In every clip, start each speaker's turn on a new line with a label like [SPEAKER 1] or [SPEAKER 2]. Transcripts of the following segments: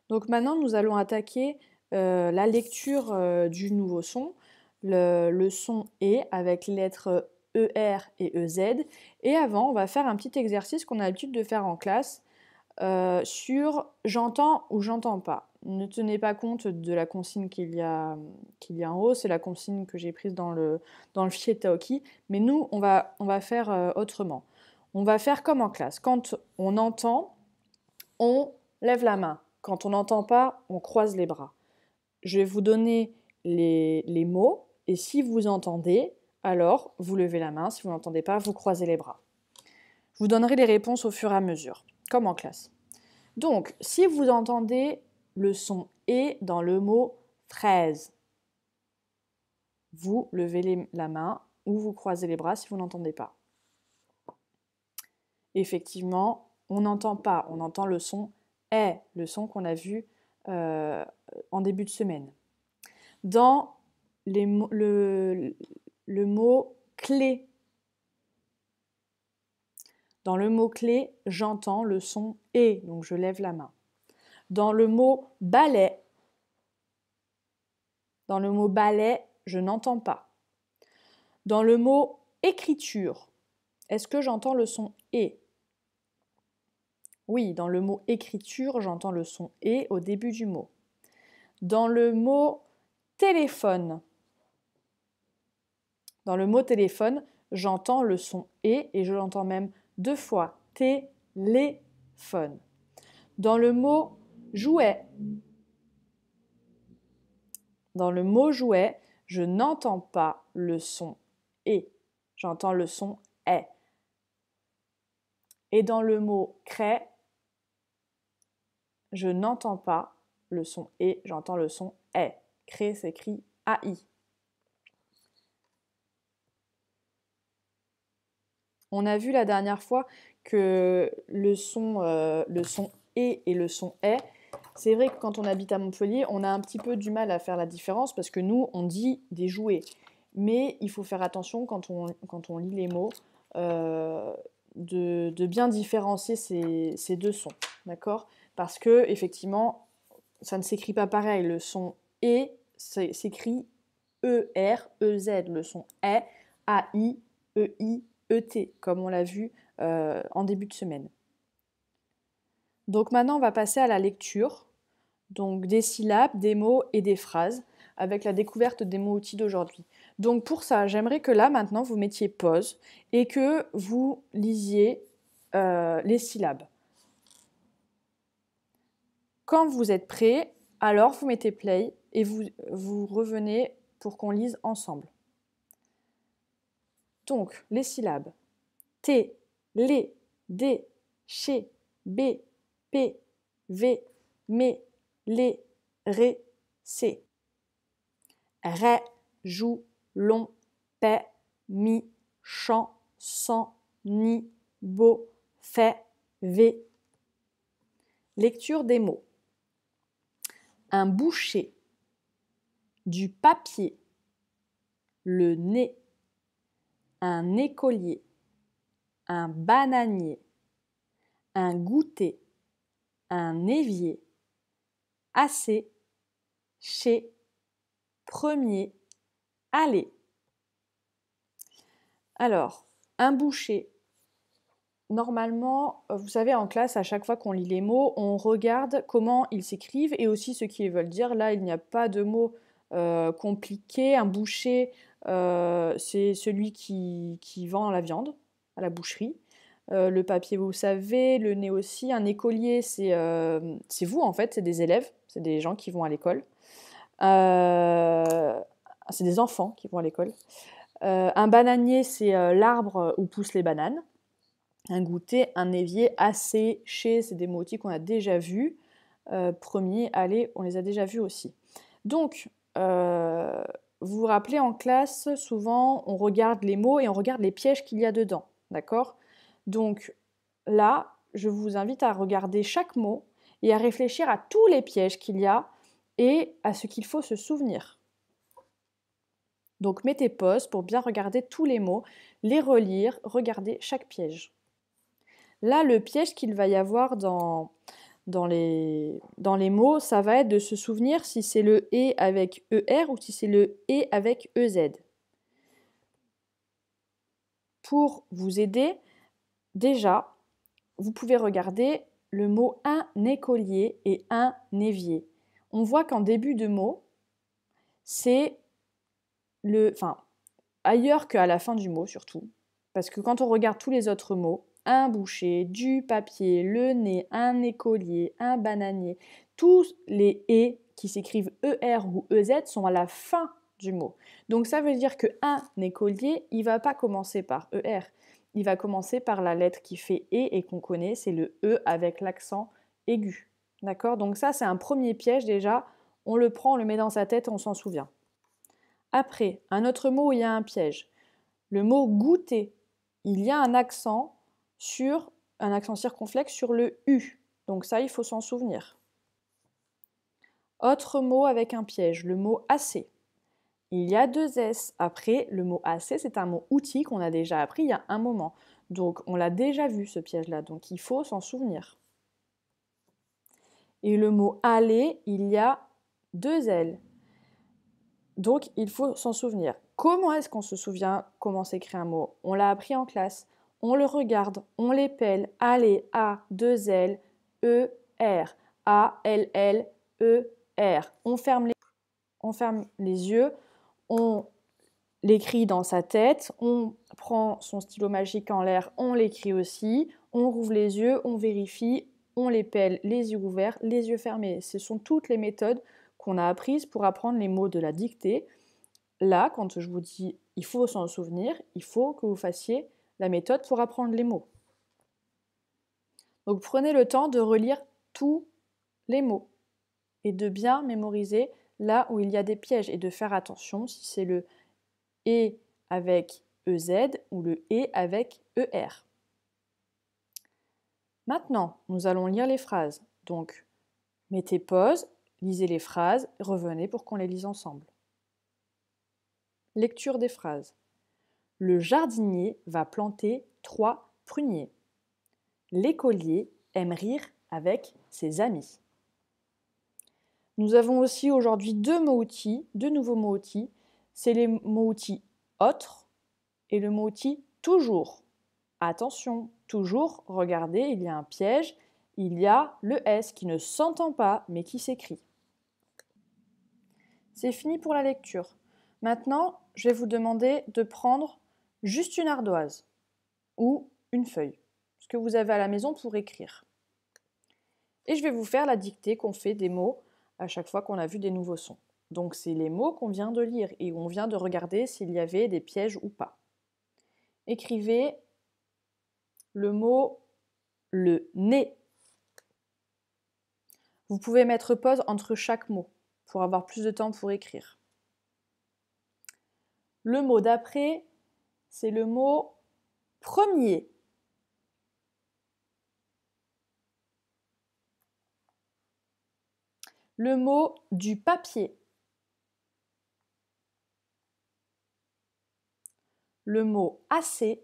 [SPEAKER 1] Donc maintenant, nous allons attaquer la lecture du nouveau son, le son E avec les lettres ER et EZ. Et avant, on va faire un petit exercice qu'on a l'habitude de faire en classe sur j'entends ou j'entends pas. Ne tenez pas compte de la consigne qu'il y a en haut, c'est la consigne que j'ai prise dans le fichier Taoki, mais nous, on va faire autrement. On va faire comme en classe. Quand on entend, on lève la main. Quand on n'entend pas, on croise les bras. Je vais vous donner les mots, et si vous entendez, alors vous levez la main. Si vous n'entendez pas, vous croisez les bras. Je vous donnerai les réponses au fur et à mesure, comme en classe. Donc, si vous entendez le son « et » dans le mot « fraise », vous levez la main ou vous croisez les bras si vous n'entendez pas. Effectivement, on n'entend pas, on entend le son « est », le son qu'on a vu en début de semaine. Dans le mot « clé », dans le mot « clé », j'entends le son « et », donc je lève la main. Dans le mot « balai », je n'entends pas. Dans le mot « écriture », est-ce que j'entends le son « et » ? Oui, dans le mot « écriture », j'entends le son « et » au début du mot. Dans le mot « téléphone », j'entends le son « et je l'entends même 2 fois, téléphone. Dans le mot « jouet », je n'entends pas le son « et », j'entends le son « est ». Et dans le mot « craie », je n'entends pas le son « et », j'entends le son « est ». Crée s'écrit AI. On a vu la dernière fois que le son et le son est, c'est vrai que quand on habite à Montpellier, on a un petit peu du mal à faire la différence parce que nous, on dit des jouets. Mais il faut faire attention quand on lit les mots de bien différencier ces deux sons, d'accord ? Parce que effectivement, ça ne s'écrit pas pareil. Le son et s'écrit ER, EZ. Le son est AI, EI, ET, comme on l'a vu en début de semaine. Donc maintenant, on va passer à la lecture, donc des syllabes, des mots et des phrases, avec la découverte des mots-outils d'aujourd'hui. Donc pour ça, j'aimerais que là, maintenant, vous mettiez pause et que vous lisiez les syllabes. Quand vous êtes prêt, alors vous mettez play et vous revenez pour qu'on lise ensemble. Donc, les syllabes. T, lé, D, ché, B, P, V, mé, lé, ré, C. Ré, jou, long, paix, mi, chant, sans, ni, beau, fait, V. Lecture des mots. Un boucher, du papier, le nez, un écolier, un bananier, un goûter, un évier, assez, chez, premier, aller. Alors, un boucher. Normalement, vous savez, en classe, à chaque fois qu'on lit les mots, on regarde comment ils s'écrivent et aussi ce qu'ils veulent dire. Là, il n'y a pas de mots compliqués. Un boucher, c'est celui qui vend la viande à la boucherie. Le papier, vous savez, le nez aussi. Un écolier, c'est vous, en fait, c'est des élèves, c'est des gens qui vont à l'école. C'est des enfants qui vont à l'école. Un bananier, c'est l'arbre où poussent les bananes. Un goûter, un évier, assez, chez, c'est des mots-outils qu'on a déjà vus. Premier, aller, on les a déjà vus aussi. Donc, vous vous rappelez, en classe, souvent, on regarde les mots et on regarde les pièges qu'il y a dedans. D'accord ? Donc, là, je vous invite à regarder chaque mot et à réfléchir à tous les pièges qu'il y a et à ce qu'il faut se souvenir. Donc, mettez pause pour bien regarder tous les mots, les relire, regarder chaque piège. Là, le piège qu'il va y avoir dans dans les mots, ça va être de se souvenir si c'est le « et » avec « er » ou si c'est le « et » avec « ez ». Pour vous aider, déjà, vous pouvez regarder le mot « un écolier » et « un évier ». On voit qu'en début de mot, c'est ailleurs qu'à la fin du mot surtout, parce que quand on regarde tous les autres mots, un boucher, du papier, le nez, un écolier, un bananier, tous les « et » qui s'écrivent ER ou EZ sont à la fin du mot. Donc ça veut dire que un écolier, il ne va pas commencer par ER, il va commencer par la lettre qui fait et qu'on connaît, c'est le E avec l'accent aigu. D'accord? Donc ça, c'est un premier piège déjà, on le prend, on le met dans sa tête, on s'en souvient. Après, un autre mot où il y a un piège. Le mot goûter, il y a un accent circonflexe sur le U. Donc ça, il faut s'en souvenir. Autre mot avec un piège, le mot assez. Il y a deux S. Après, le mot assez, c'est un mot outil qu'on a déjà appris il y a un moment. Donc on l'a déjà vu ce piège-là, donc il faut s'en souvenir. Et le mot aller, il y a deux L. Donc il faut s'en souvenir. Comment est-ce qu'on se souvient comment s'écrit un mot? On l'a appris en classe. On le regarde, on l'épelle. Aller, A, 2 L, E, R. A, L, L, E, R. On ferme les yeux, on l'écrit dans sa tête, on prend son stylo magique en l'air, on l'écrit aussi, on rouvre les yeux, on vérifie, on l'épelle, les yeux ouverts, les yeux fermés. Ce sont toutes les méthodes qu'on a apprises pour apprendre les mots de la dictée. Là, quand je vous dis il faut s'en souvenir, il faut que vous fassiez la méthode pour apprendre les mots. Donc prenez le temps de relire tous les mots et de bien mémoriser là où il y a des pièges et de faire attention si c'est le « et » avec « ez » ou le « et » avec « er ». Maintenant, nous allons lire les phrases. Donc, mettez pause, lisez les phrases, revenez pour qu'on les lise ensemble. Lecture des phrases. Le jardinier va planter 3 pruniers. L'écolier aime rire avec ses amis. Nous avons aussi aujourd'hui deux nouveaux mots-outils. C'est les mots-outils « autre » et le mot-outil « toujours ». Attention, toujours, regardez, il y a un piège, il y a le S qui ne s'entend pas mais qui s'écrit. C'est fini pour la lecture. Maintenant, je vais vous demander de prendre juste une ardoise ou une feuille, ce que vous avez à la maison pour écrire. Et je vais vous faire la dictée qu'on fait des mots à chaque fois qu'on a vu des nouveaux sons. Donc c'est les mots qu'on vient de lire et on vient de regarder s'il y avait des pièges ou pas. Écrivez le mot le nez. Vous pouvez mettre pause entre chaque mot pour avoir plus de temps pour écrire. Le mot d'après, c'est le mot premier. Le mot du papier. Le mot assez.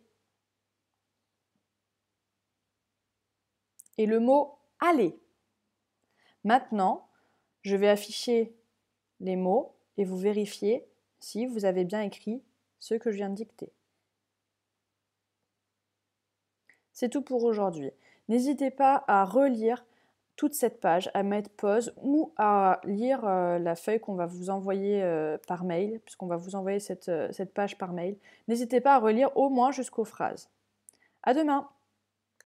[SPEAKER 1] Et le mot aller. Maintenant, je vais afficher les mots et vous vérifiez si vous avez bien écrit ce que je viens de dicter. C'est tout pour aujourd'hui. N'hésitez pas à relire toute cette page, à mettre pause ou à lire la feuille qu'on va vous envoyer par mail, puisqu'on va vous envoyer cette page par mail. N'hésitez pas à relire au moins jusqu'aux phrases. À demain!